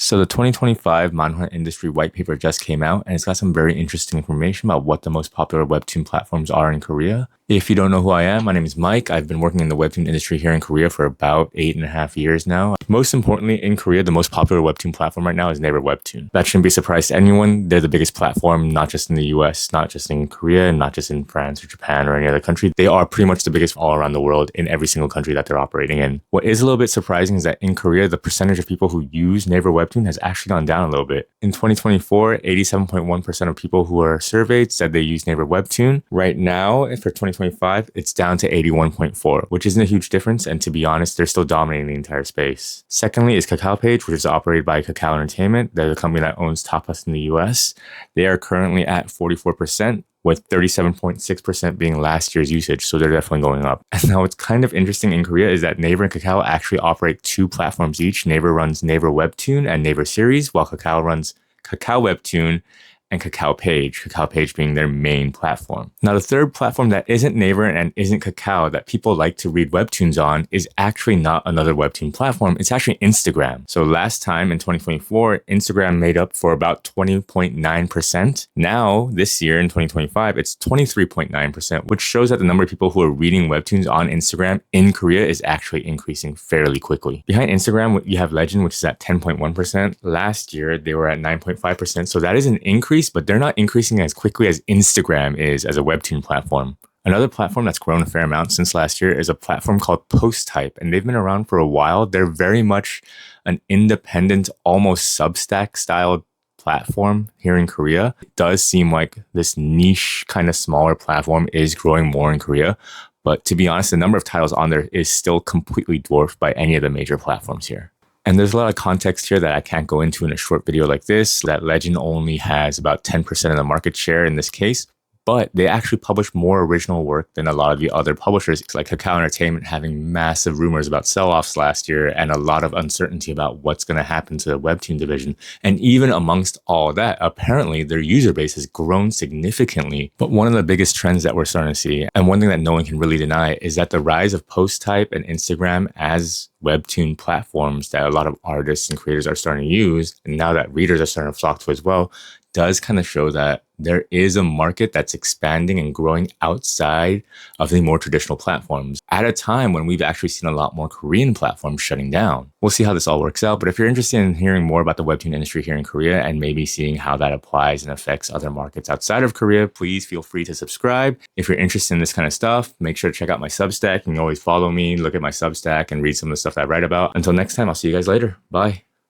So the 2025 Manhwa Industry White Paper just came out, and it's got some very interesting information about what the most popular webtoon platforms are in Korea. If you don't know who I am, my name is Mike. I've been working in the webtoon industry here in Korea for about 8.5 years now. Most importantly, in Korea, the most popular webtoon platform right now is Naver Webtoon. That shouldn't be a surprise to anyone. They're the biggest platform, not just in the US, not just in Korea, and not just in France or Japan or any other country. They are pretty much the biggest all around the world in every single country that they're operating in. What is a little bit surprising is that in Korea, the percentage of people who use Naver Webtoon has actually gone down a little bit. In 2024, 87.1% of people who are surveyed said they use Naver Webtoon. Right now, for 2025, it's down to 81.4, which isn't a huge difference, and to be honest, they're still dominating the entire space. Secondly is Kakao Page, which is operated by Kakao Entertainment. They're the company that owns Tapas in the US. They are currently at 44%, with 37.6% being last year's usage, so they're definitely going up. And now what's kind of interesting in Korea is that Naver and Kakao actually operate two platforms each. Naver runs Naver Webtoon and Naver Series, while Kakao runs Kakao Webtoon and Kakao Page being their main platform. Now, the third platform that isn't Naver and isn't Kakao that people like to read webtoons on is actually not another webtoon platform. It's actually Instagram. So last time in 2024, Instagram made up for about 20.9%. Now, this year in 2025, it's 23.9%, which shows that the number of people who are reading webtoons on Instagram in Korea is actually increasing fairly quickly. Behind Instagram, you have Lezhin, which is at 10.1%. Last year, they were at 9.5%. So that is an increase, but they're not increasing as quickly as Instagram is as a webtoon platform. Another platform that's grown a fair amount since last year is a platform called Posttype, and they've been around for a while. They're very much an independent, almost Substack style platform here in Korea. It does seem like this niche kind of smaller platform is growing more in Korea. But to be honest, the number of titles on there is still completely dwarfed by any of the major platforms here. And there's a lot of context here that I can't go into in a short video like this. That Lezhin only has about 10% of the market share in this case, but they actually publish more original work than a lot of the other publishers, like Kakao Entertainment having massive rumors about sell-offs last year and a lot of uncertainty about what's going to happen to the webtoon division. And even amongst all that, apparently their user base has grown significantly. But one of the biggest trends that we're starting to see, and one thing that no one can really deny, is that the rise of Posttype and Instagram as webtoon platforms that a lot of artists and creators are starting to use, and now that readers are starting to flock to as well, does kind of show that there is a market that's expanding and growing outside of the more traditional platforms at a time when we've actually seen a lot more Korean platforms shutting down. We'll see how this all works out, but if you're interested in hearing more about the webtoon industry here in Korea and maybe seeing how that applies and affects other markets outside of Korea, please feel free to subscribe. If you're interested in this kind of stuff, make sure to check out my Substack. You can always follow me, look at my Substack, and read some of the stuff that I write about. Until next time, I'll see you guys later. Bye.